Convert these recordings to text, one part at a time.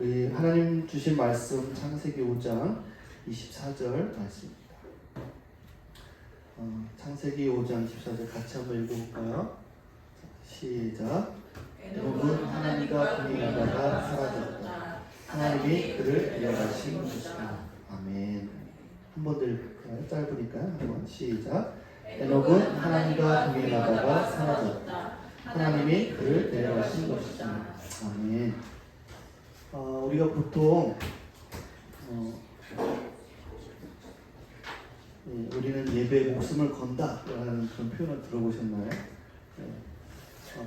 우리 하나님 주신 말씀 창세기 5장 24절 말씀입니다. 창세기 5장 24절 같이 한번 읽어볼까요? 시작. 에녹은 하나님과 동행하다가 사라졌다. 하나님이 그를 데려가신 것이다. 아멘. 한 번 더 읽을까요? 짧으니까 한번 시작. 에녹은 하나님과 동행하다가 사라졌다. 하나님이 그를 데려가신 것이다. 아멘. 우리가 보통 우리는 예배에 목숨을 건다라는 그런 표현을 들어보셨나요?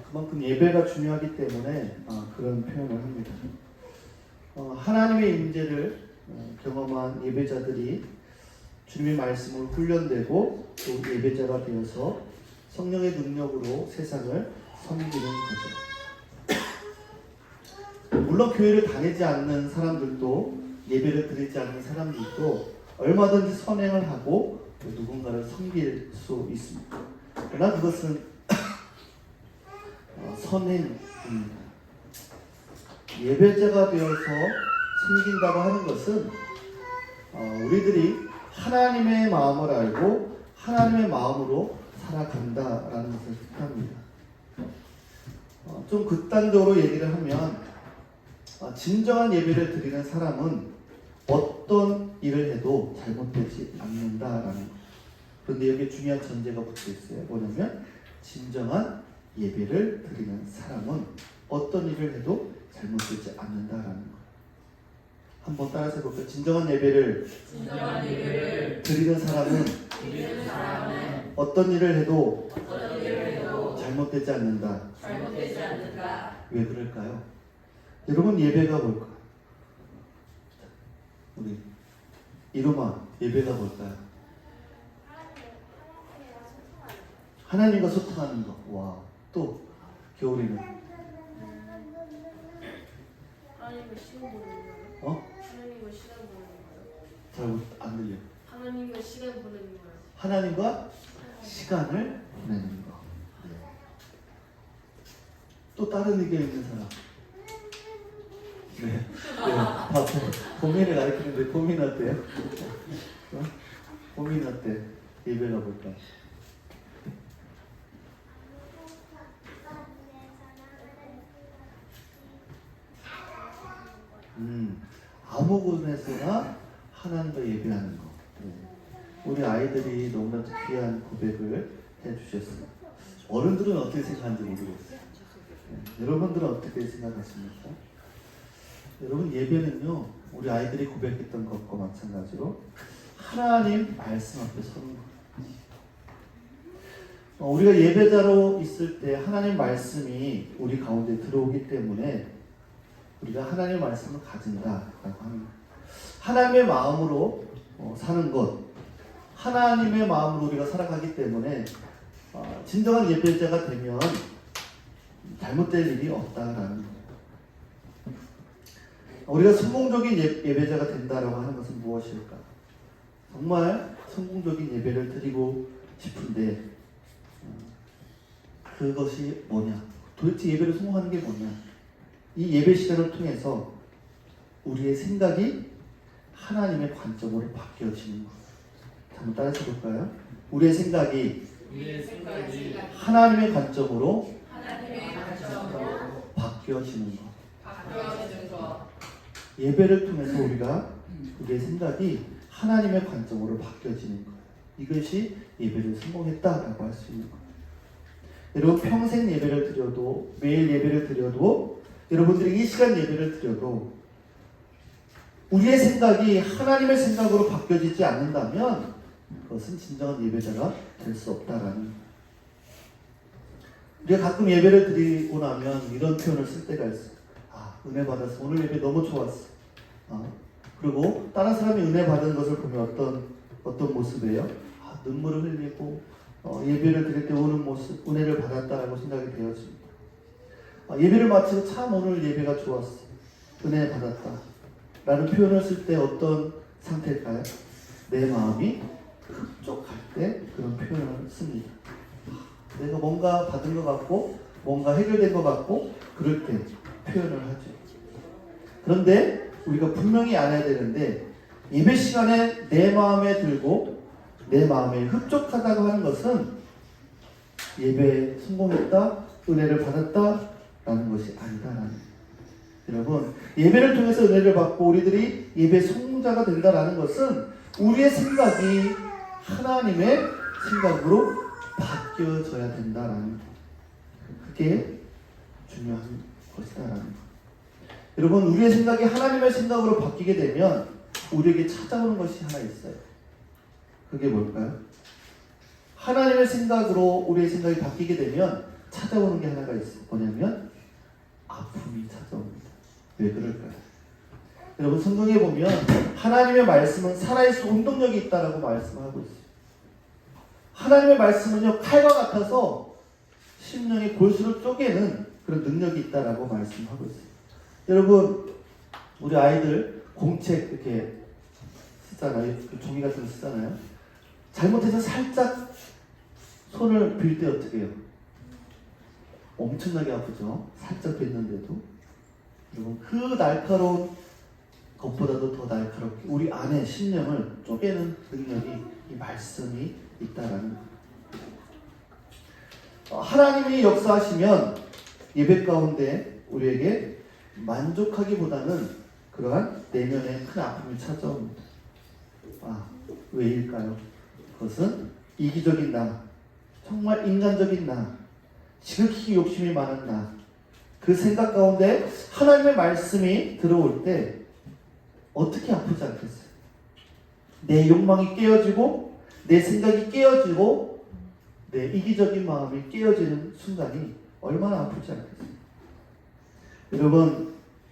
그만큼 예배가 중요하기 때문에 그런 표현을 합니다. 하나님의 임재를 경험한 예배자들이 주님의 말씀을 훈련되고 또 예배자가 되어서 성령의 능력으로 세상을 섬기는 거죠. 물론 교회를 다니지 않는 사람들도 예배를 드리지 않는 사람들도 얼마든지 선행을 하고 또 누군가를 섬길 수 있습니다. 그러나 그것은 선행입니다. 예배자가 되어서 섬긴다고 하는 것은 우리들이 하나님의 마음을 알고 하나님의 마음으로 살아간다라는 것을 뜻합니다. 좀 극단적으로 얘기를 하면 진정한 예배를 드리는 사람은 어떤 일을 해도 잘못되지 않는다라는 것. 그런데 여기에 중요한 전제가 붙어 있어요. 뭐냐면 진정한 예배를 드리는 사람은 어떤 일을 해도 잘못되지 않는다라는 것. 한번 따라서 해볼까요? 진정한 예배를 드리는 사람은 어떤 일을 해도 잘못되지 않는다. 왜 그럴까요? 여러분 예배가 뭘까요? 우리 이로마 예배가 뭘까요? 하나님과 소통하는 거. 와, 또 겨울이는 하나님과 시간 보내는 거예요? 하나님과 시간 보내는 거예요? 잘 안 들려. 하나님과 시간 보내는 거예요? 하나님과 시간을 보내는 거. 또 다른 의견 있는 사람? 네. 고민을 가르치는데 고민 어때요? 고민 어때? 예배가 볼까? 아무 곳에서나 하나님과 예배하는 거. 네. 우리 아이들이 너무나 귀한 고백을 해주셨어요. 어른들은 어떻게 생각하는지 모르겠어요. 네. 여러분들은 어떻게 생각하십니까? 여러분 예배는요 우리 아이들이 고백했던 것과 마찬가지로 하나님 말씀 앞에 서는 거예요. 우리가 예배자로 있을 때 하나님 말씀이 우리 가운데 들어오기 때문에 우리가 하나님의 말씀을 가진다라고 하는 거예요. 하나님의 마음으로 사는 것, 하나님의 마음으로 우리가 살아가기 때문에 진정한 예배자가 되면 잘못될 일이 없다라는 거예요. 우리가 성공적인 예배자가 된다라고 하는 것은 무엇일까? 정말 성공적인 예배를 드리고 싶은데 그것이 뭐냐? 도대체 예배를 성공하는 게 뭐냐? 이 예배 시간을 통해서 우리의 생각이 하나님의 관점으로 바뀌어지는 것. 한번 따라서 볼까요? 우리의 생각이 하나님의 관점으로 바뀌어지는 것. 예배를 통해서 우리의 생각이 하나님의 관점으로 바뀌어지는 거예요. 이것이 예배를 성공했다라고 할 수 있는 거예요. 여러분 평생 예배를 드려도 매일 예배를 드려도 여러분들이 이 시간 예배를 드려도 우리의 생각이 하나님의 생각으로 바뀌어지지 않는다면 그것은 진정한 예배자가 될 수 없다라는 거예요. 우리가 가끔 예배를 드리고 나면 이런 표현을 쓸 때가 있어요. 은혜 받았어. 오늘 예배 너무 좋았어. 그리고 다른 사람이 은혜 받은 것을 보면 어떤 모습이에요? 눈물을 흘리고 예배를 드릴 때 오는 모습, 은혜를 받았다라고 생각이 되어집니다. 예배를 마치고 참 오늘 예배가 좋았어. 은혜 받았다. 라는 표현을 쓸 때 어떤 상태일까요? 내 마음이 흡족할 때 그런 표현을 씁니다. 내가 뭔가 받은 것 같고 뭔가 해결된 것 같고 그럴 때 표현을 하죠. 그런데 우리가 분명히 알아야 되는데 예배 시간에 내 마음에 들고 내 마음에 흡족하다고 하는 것은 예배에 성공했다, 은혜를 받았다라는 것이 아니다라는 거예요. 여러분, 예배를 통해서 은혜를 받고 우리들이 예배 성공자가 된다라는 것은 우리의 생각이 하나님의 생각으로 바뀌어져야 된다라는 거. 그게 중요한 것이다라는 거. 여러분, 우리의 생각이 하나님의 생각으로 바뀌게 되면 우리에게 찾아오는 것이 하나 있어요. 그게 뭘까요? 하나님의 생각으로 우리의 생각이 바뀌게 되면 찾아오는 게 하나가 있어요. 뭐냐면 아픔이 찾아옵니다. 왜 그럴까요? 여러분, 성경에 보면 하나님의 말씀은 살아있어 운동력이 있다라고 말씀하고 있어요. 하나님의 말씀은요, 칼과 같아서 심령의 골수를 쪼개는 그런 능력이 있다라고 말씀하고 있어요. 여러분, 우리 아이들 공책 이렇게 쓰잖아요. 그 종이 같은 거 쓰잖아요. 잘못해서 살짝 손을 빌 때 어떻게 해요? 엄청나게 아프죠? 살짝 뱉는데도. 여러분, 그 날카로운 것보다도 더 날카롭게 우리 안에 심령을 쪼개는 능력이 이 말씀이 있다라는 거예요. 하나님이 역사하시면 예배 가운데 우리에게 만족하기보다는 그러한 내면의 큰 아픔이 찾아옵니다. 왜일까요? 그것은 이기적인 나, 정말 인간적인 나, 지극히 욕심이 많은 나, 그 생각 가운데 하나님의 말씀이 들어올 때 어떻게 아프지 않겠어요? 내 욕망이 깨어지고 내 생각이 깨어지고 내 이기적인 마음이 깨어지는 순간이 얼마나 아프지 않겠어요?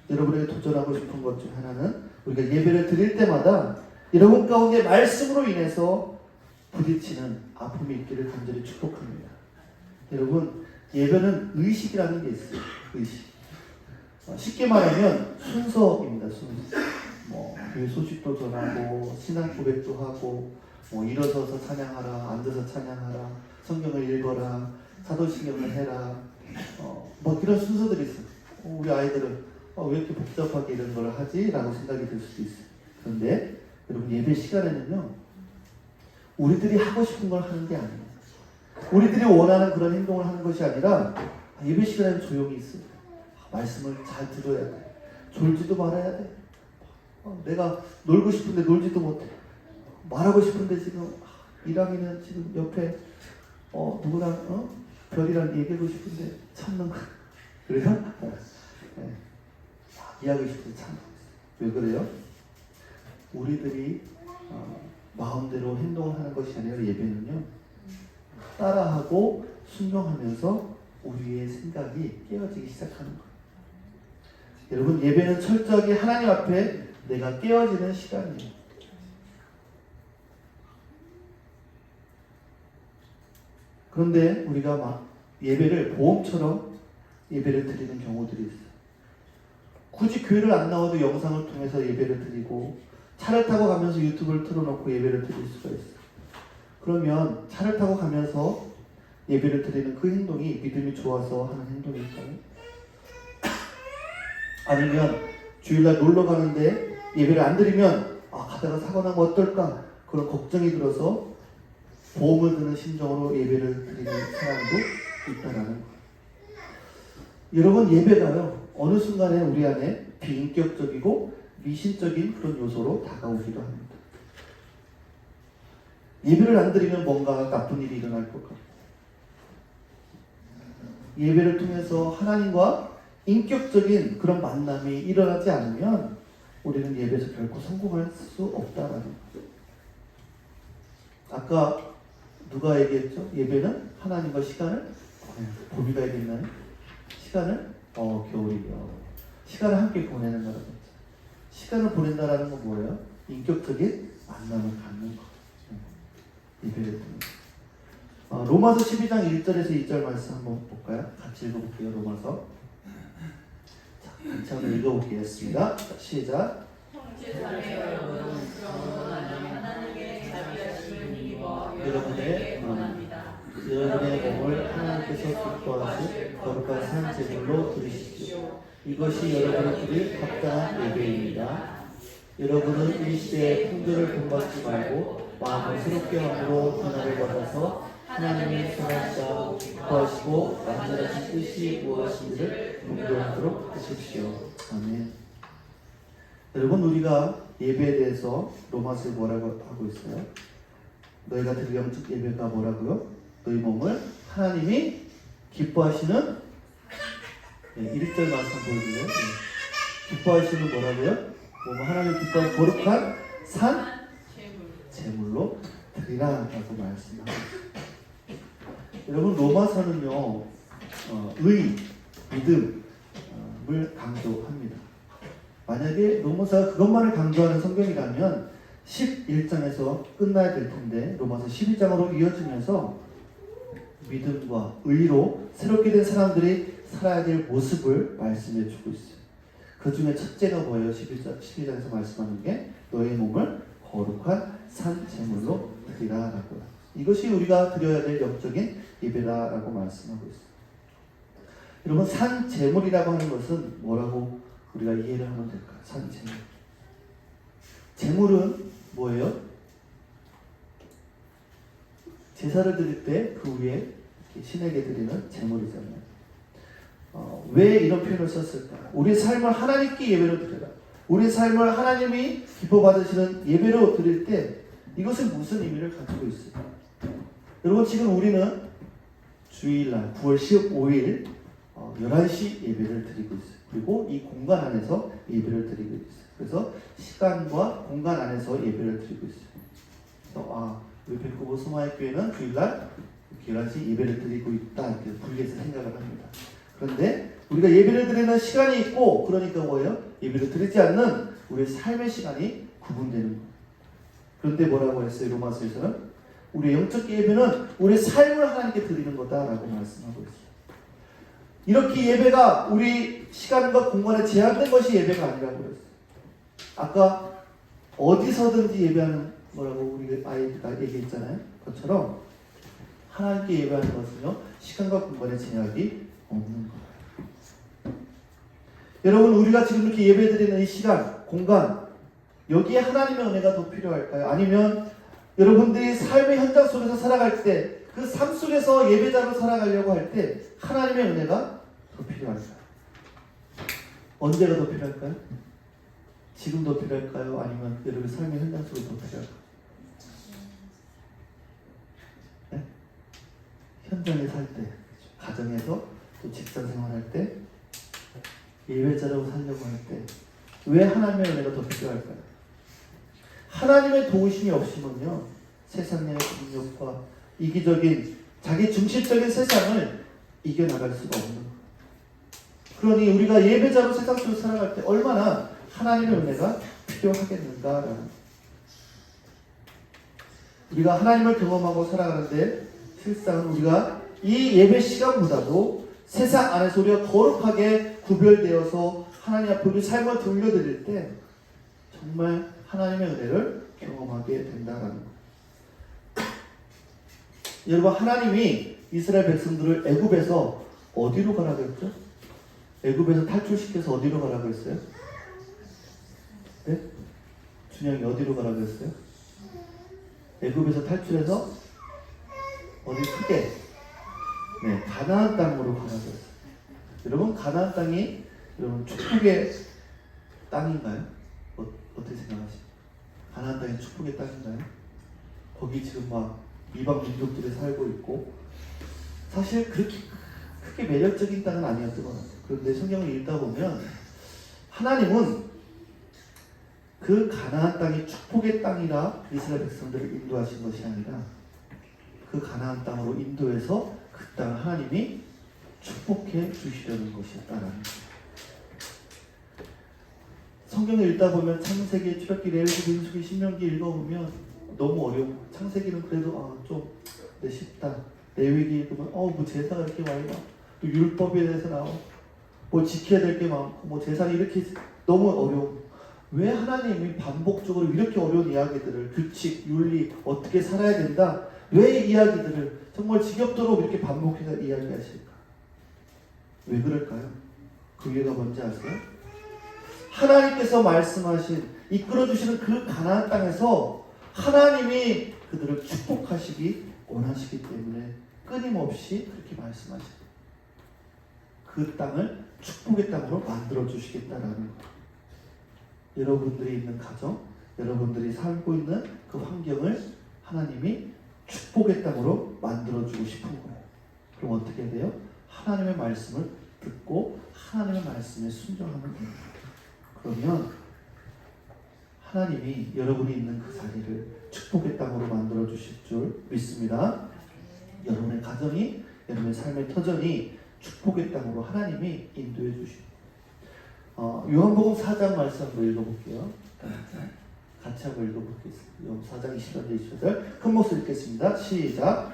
여러분에게 도전하고 싶은 것 중 하나는 우리가 예배를 드릴 때마다 여러분 가운데 말씀으로 인해서 부딪히는 아픔이 있기를 간절히 축복합니다. 여러분, 예배는 의식이라는 게 있어요. 의식. 쉽게 말하면 순서입니다. 순서. 교회 소식도 전하고 신앙 고백도 하고 일어서서 찬양하라, 앉아서 찬양하라, 성경을 읽어라, 사도신경을 해라, 그런 순서들이 있어요. 우리 아이들은 왜 이렇게 복잡하게 이런 걸 하지? 라고 생각이 들 수도 있어요. 그런데 여러분, 예배 시간에는요, 우리들이 하고 싶은 걸 하는 게 아니에요. 우리들이 원하는 그런 행동을 하는 것이 아니라 예배 시간에는 조용히 있어요. 말씀을 잘 들어야 돼. 졸지도 말아야 돼. 내가 놀고 싶은데 놀지도 못해. 말하고 싶은데 지금 이랑이는 지금 옆에 누구랑 별이랑 얘기하고 싶은데 참는 거. 그래요? 네. 이야기하고 싶은데 참는 거. 왜 그래요? 우리들이 마음대로 행동을 하는 것이 아니라 예배는요, 따라하고 순종하면서 우리의 생각이 깨어지기 시작하는 거예요. 여러분, 예배는 철저하게 하나님 앞에 내가 깨어지는 시간이에요. 그런데 우리가 막 예배를 보험처럼 예배를 드리는 경우들이 있어요. 굳이 교회를 안 나와도 영상을 통해서 예배를 드리고 차를 타고 가면서 유튜브를 틀어놓고 예배를 드릴 수가 있어요. 그러면 차를 타고 가면서 예배를 드리는 그 행동이 믿음이 좋아서 하는 행동일까요? 아니면 주일날 놀러 가는데 예배를 안 드리면 가다가 사고 나면 어떨까? 그런 걱정이 들어서 보험을 드는 심정으로 예배를 드리는 사람도 있다라는 거예요. 여러분, 예배가요, 어느 순간에 우리 안에 비인격적이고 미신적인 그런 요소로 다가오기도 합니다. 예배를 안 드리면 뭔가 나쁜 일이 일어날 것 같고, 예배를 통해서 하나님과 인격적인 그런 만남이 일어나지 않으면 우리는 예배에서 결코 성공할 수 없다라는 거예요. 아까 누가 얘기했죠? 예배는 하나님과 시간을 봄이가 얘기했나요? 시간을 겨울이요. 시간을 함께 보내는 거라고 했죠. 시간을 보낸다라는 건 뭐예요? 인격적인 만남을 갖는 거. 예배를 통해서. 로마서 12장 1절에서 2절 말씀 한번 볼까요? 같이 읽어볼게요. 로마서. 자, 같이 한번 읽어보겠습니다. 시작. 여러분의 몸을 하나님께서 기뻐하실 거룩한 산 제물로 드리십시오. 이것이 여러분들이 합당한 예배입니다. 여러분은 이 시대의 풍조를 본받지 말고 마음을 새롭게 함으로 변화를 받아서 하나님이 선하시고 기뻐하시고 완전하신 뜻이 무엇인지를 공부하도록 하십시오. 아멘. 여러분, 우리가 예배에 대해서 로마서에 뭐라고 하고 있어요? 너희가 드릴 영적 예배가 뭐라고요? 너희 몸을 하나님이 기뻐하시는 1절 말씀 보여드려요. 기뻐하시는 뭐라고요? 몸을 하나님 기뻐하는 거룩한 산 제물로 드리라 라고 말씀하고 있습니다. 여러분, 로마서는요 의, 믿음을 강조합니다. 만약에 로마서가 그것만을 강조하는 성경이라면 11장에서 끝나야 될 텐데 로마서 12장으로 이어지면서 믿음과 의로 새롭게 된 사람들이 살아야 될 모습을 말씀해 주고 있어요. 그 중에 첫째가 뭐예요? 12장에서 말씀하는 게 너의 몸을 거룩한 산 제물로 드리라라고요. 이것이 우리가 드려야 될 영적인 예배다라고 말씀하고 있어요. 여러분, 산 제물이라고 하는 것은 뭐라고 우리가 이해를 하면 될까요? 산 제물. 제물은 뭐예요? 제사를 드릴 때 그 위에 신에게 드리는 제물이잖아요. 왜 이런 표현을 썼을까? 우리 삶을 하나님께 예배로 드려라. 우리 삶을 하나님이 기뻐 받으시는 예배로 드릴 때 이것은 무슨 의미를 가지고 있어요? 여러분, 지금 우리는 주일날 9월 15일 11시 예배를 드리고 있어요. 그리고 이 공간 안에서 예배를 드리고 있어요. 그래서 시간과 공간 안에서 예배를 드리고 있어요. 그래서 우리 백구보 소마의교회는 주일날 11시 예배를 드리고 있다 이렇게 분리해서 생각을 합니다. 그런데 우리가 예배를 드리는 시간이 있고, 그러니까 뭐예요? 예배를 드리지 않는 우리의 삶의 시간이 구분되는 거예요. 그런데 뭐라고 했어요? 로마서에서는 우리의 영적 예배는 우리의 삶을 하나님께 드리는 거다라고 말씀하고 있어요. 이렇게 예배가 우리 시간과 공간에 제한된 것이 예배가 아니라고 그랬어요. 아까 어디서든지 예배하는 거라고 우리 아이가 얘기했잖아요. 그것처럼 하나님께 예배하는 것은요, 시간과 공간에 제약이 없는 거예요. 여러분, 우리가 지금 이렇게 예배드리는 이 시간, 공간, 여기에 하나님의 은혜가 더 필요할까요? 아니면 여러분들이 삶의 현장 속에서 살아갈 때, 그 삶 속에서 예배자로 살아가려고 할 때 하나님의 은혜가 더 필요할까요? 언제가 더 필요할까요? 지금 더 필요할까요? 아니면 여러분 삶의 현장 속에 더 필요할까요? 네? 현장에 살 때, 가정에서 또 직장 생활할 때, 예배자라고 살려고 할 때, 왜 하나님의 은혜가 더 필요할까요? 하나님의 도우심이 없으면요, 세상의 능력과 이기적인 자기 중심적인 세상을 이겨나갈 수가 없는 거예요. 그러니 우리가 예배자로 세상 속에 살아갈 때 얼마나 하나님의 은혜가 필요하겠는가라는, 우리가 하나님을 경험하고 살아가는데 실상 우리가 이 예배 시간보다도 세상 안에서 우리가 거룩하게 구별되어서 하나님 앞에 우리 삶을 돌려드릴 때 정말 하나님의 은혜를 경험하게 된다라는 거예요. 여러분, 하나님이 이스라엘 백성들을 애굽에서 어디로 가라고 했죠? 애굽에서 탈출시켜서 어디로 가라고 했어요? 네? 준영이 어디로 가라고 했어요? 애굽에서 탈출해서 어디 크게, 네, 가나안 땅으로 가라고 했어요. 여러분, 가나안 땅이 여러분 축복의 땅인가요? 어떻게 생각하십니까? 가나안 땅이 축복의 땅인가요? 거기 지금 막 이방 민족들이 살고 있고, 사실 그렇게 크게 매력적인 땅은 아니었던 것 같아요. 그런데 성경을 읽다 보면 하나님은 그 가나안 땅이 축복의 땅이라 이스라엘 백성들을 인도하신 것이 아니라 그 가나안 땅으로 인도해서 그 땅을 하나님이 축복해 주시려는 것이었다라는 거예요. 성경을 읽다 보면 창세기, 출애굽기, 레위기, 민수기, 신명기 읽어보면 너무 어려워. 창세기는 그래도 좀 쉽다. 레위기 보면 뭐 제사가 이렇게 많이 나와. 또 율법에 대해서 나와. 뭐 지켜야 될 게 많고, 뭐 제사는 이렇게 너무 어려워. 왜 하나님이 반복적으로 이렇게 어려운 이야기들을, 규칙, 윤리, 어떻게 살아야 된다, 왜 이 이야기들을 정말 지겹도록 이렇게 반복해서 이야기하실까? 왜 그럴까요? 그 위에가 뭔지 아세요? 하나님께서 말씀하신 이끌어주시는 그 가나안 땅에서 하나님이 그들을 축복하시기 원하시기 때문에 끊임없이 그렇게 말씀하십니다. 그 땅을 축복의 땅으로 만들어 주시겠다라는 거예요. 여러분들이 있는 가정, 여러분들이 살고 있는 그 환경을 하나님이 축복의 땅으로 만들어주고 싶은 거예요. 그럼 어떻게 돼요? 하나님의 말씀을 듣고 하나님의 말씀에 순종하면 됩니다. 그러면 하나님이 여러분이 있는 그 자리를 축복의 땅으로 만들어주실 줄 믿습니다. 여러분의 가정이, 여러분의 삶의 터전이 축복의 땅으로 하나님이 인도해 주십니다. 요한복음 4장 말씀 한번 읽어볼게요. 같이 한번 읽어보겠습니다. 요한 4장 20절 21절 큰 목소리 읽겠습니다. 시작.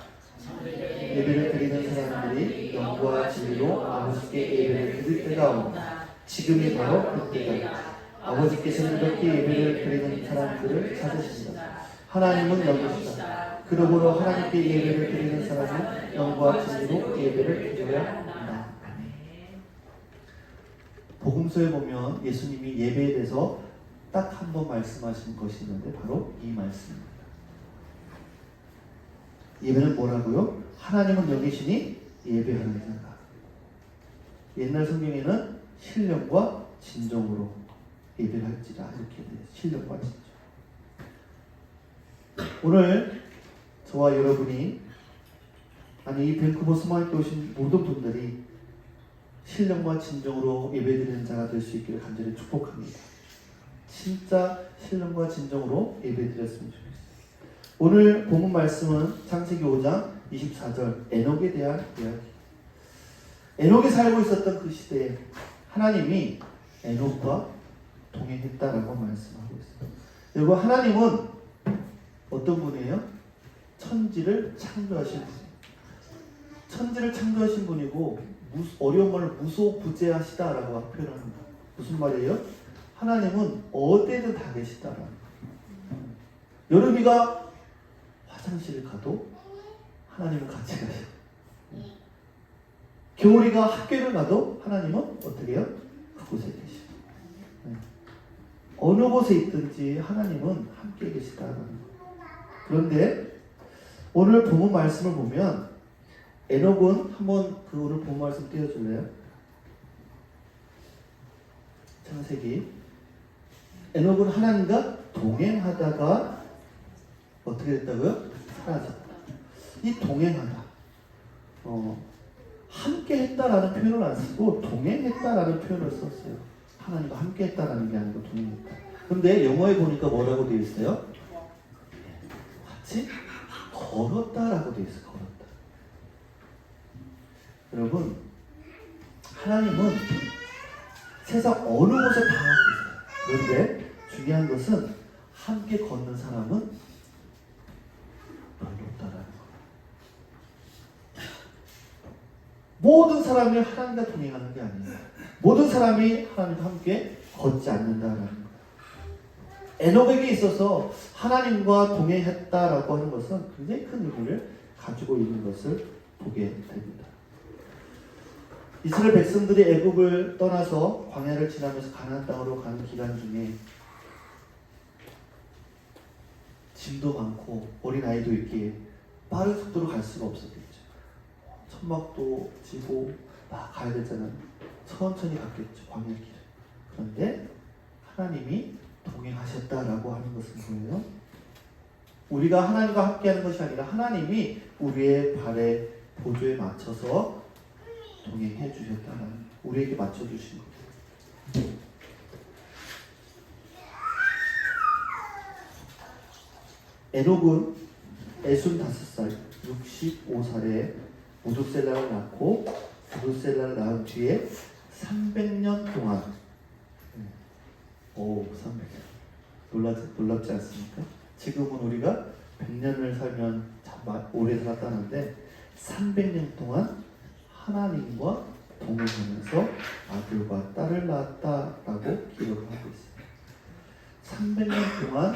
예배를 드리는 사람들이 영과 진리로 아버지께 예배를 드릴 때가 온다. 지금이 바로 그때다. 아버지께서는 이렇게 예배를 드리는 사람들을 찾으십니다. 하나님은 영이시다. 그러므로 하나님께 예배를 드리는 사람은 영과 진리로 예배를 드려야 한다. 복음서에 보면 예수님이 예배에 대해서 딱 한 번 말씀하신 것이 있는데 바로 이 말씀입니다. 예배는 뭐라고요? 하나님은 영이시니 예배하는 자가. 옛날 성경에는 신령과 진정으로 예배할지라 이렇게 돼요. 신령과 진정. 오늘 저와 여러분이 아니 이 밴쿠버 스마일에 오신 모든 분들이 신령과 진정으로 예배드리는 자가 될 수 있기를 간절히 축복합니다. 진짜 신령과 진정으로 예배드렸으면 좋겠어요. 오늘 본문 말씀은 창세기 5장 24절 에녹에 대한 이야기. 에녹이 살고 있었던 그 시대에 하나님이 에녹과 동행했다라고 말씀하고 있어요. 여러분 하나님은 어떤 분이에요? 천지를 창조하신 분이에요. 천지를 창조하신 분이고 어려운 말을 무소부재하시다라고 표현합니다. 무슨 말이에요? 하나님은 어디에든 다 계시다라는 거예요. 여름이가 화장실을 가도 하나님은 같이 가셔요. 겨울이가 학교를 가도 하나님은 어떻게 해요? 그곳에 계셔요. 어느 곳에 있든지 하나님은 함께 계시다라는 거예요. 그런데 오늘 본문 말씀을 보면 에녹은 한번 그 오늘 본문 말씀 띄워줄래요? 창세기. 에녹은 하나님과 동행하다가 어떻게 됐다고요? 사라졌다. 이 동행하다. 함께 했다라는 표현을 안 쓰고 동행했다라는 표현을 썼어요. 하나님과 함께 했다라는 게 아니고 동행했다. 근데 영어에 보니까 뭐라고 되어 있어요? 같이 걸었다라고 되어 있어요. 걸었다. 여러분, 하나님은 세상 어느 곳에 다 계세요. 그런데 중요한 것은 함께 걷는 사람은 별로 없다라는 거예요. 모든 사람이 하나님과 동행하는 게 아니에요. 모든 사람이 하나님과 함께 걷지 않는다라는 거예요. 에녹에게 있어서 하나님과 동행했다라고 하는 것은 굉장히 큰 의미를 가지고 있는 것을 보게 됩니다. 이스라엘 백성들이 애굽을 떠나서 광야를 지나면서 가나안 땅으로 가는 기간 중에 짐도 많고 어린아이도 있기에 빠른 속도로 갈 수가 없었겠죠. 천막도 지고 막 가야 되잖아요. 천천히 갔겠죠. 광야길을. 그런데 하나님이 동행하셨다라고 하는 것은 뭐예요? 우리가 하나님과 함께하는 것이 아니라 하나님이 우리의 발에 보조에 맞춰서 동행해 주셨다는, 우리에게 맞춰주신 거예요. 에녹은 65살, 65살에 무두셀라를 낳고 무두셀라를 낳은 뒤에 300년 동안 300년 놀랍지 않습니까? 지금은 우리가 100년을 살면 참 오래 살았다는데 300년 동안 하나님과 동행하면서 아들과 딸을 낳았다라고 기록을 하고 있습니다. 300년 동안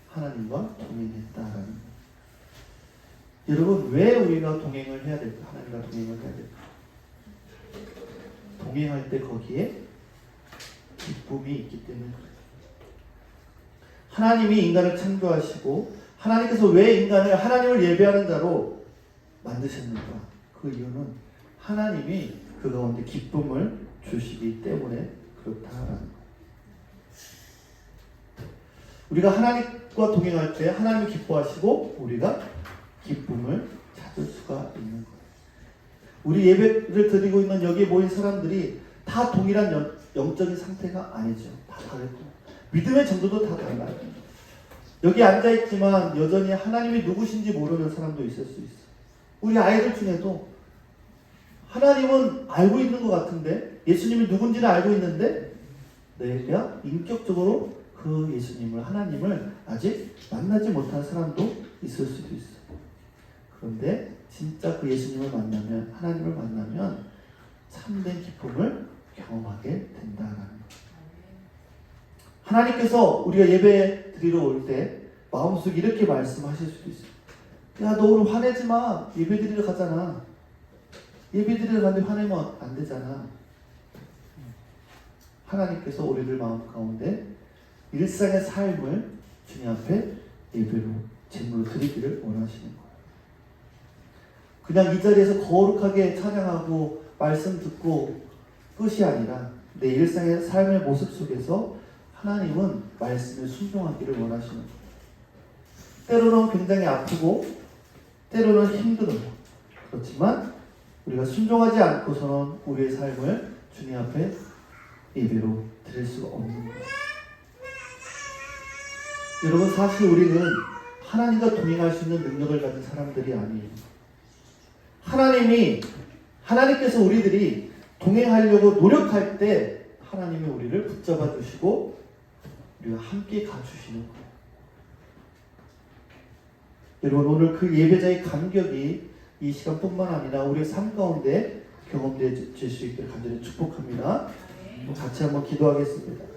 하나님과 동행했다라는 거예요. 여러분, 왜 우리가 동행을 해야 될까? 하나님과 동행을 해야 될까? 동행할 때 거기에 기쁨이 있기 때문에 그래요. 하나님이 인간을 창조하시고 하나님께서 왜 인간을 하나님을 예배하는 자로 만드셨는가? 그 이유는 하나님이 그 가운데 기쁨을 주시기 때문에 그렇다라는 거예요. 우리가 하나님과 동행할 때 하나님이 기뻐하시고 우리가 기쁨을 찾을 수가 있는 거예요. 우리 예배를 드리고 있는 여기에 모인 사람들이 다 동일한 영적인 상태가 아니죠. 다 다르고 믿음의 정도도 다 달라요. 여기 앉아있지만 여전히 하나님이 누구신지 모르는 사람도 있을 수 있어요. 우리 아이들 중에도 하나님은 알고 있는 것 같은데 예수님이 누군지는 알고 있는데 내가 인격적으로 그 예수님을 하나님을 아직 만나지 못한 사람도 있을 수도 있어요. 그런데 진짜 그 예수님을 만나면 하나님을 만나면 참된 기쁨을 경험하게 된다는 거예요. 하나님께서 우리가 예배 드리러 올 때 마음속에 이렇게 말씀하실 수도 있어요. 야, 너 오늘 화내지 마. 예배 드리러 가잖아. 예배 드리러 가는데 화내면 안 되잖아. 하나님께서 우리들 마음 가운데 일상의 삶을 주님 앞에 예배로 제물로 드리기를 원하시는 거예요. 그냥 이 자리에서 거룩하게 찬양하고 말씀 듣고 끝이 아니라 내 일상의 삶의 모습 속에서 하나님은 말씀에 순종하기를 원하시는 거예요. 때로는 굉장히 아프고 때로는 힘들어요. 그렇지만 우리가 순종하지 않고서는 우리의 삶을 주님 앞에 예배로 드릴 수가 없는 거예요. 여러분, 사실 우리는 하나님과 동행할 수 있는 능력을 가진 사람들이 아니에요. 하나님께서 우리들이 동행하려고 노력할 때 하나님이 우리를 붙잡아 주시고 우리가 함께 가주시는 거예요. 여러분, 오늘 그 예배자의 감격이 이 시간뿐만 아니라 우리의 삶 가운데 경험될 수 있기를 간절히 축복합니다. 같이 한번 기도하겠습니다.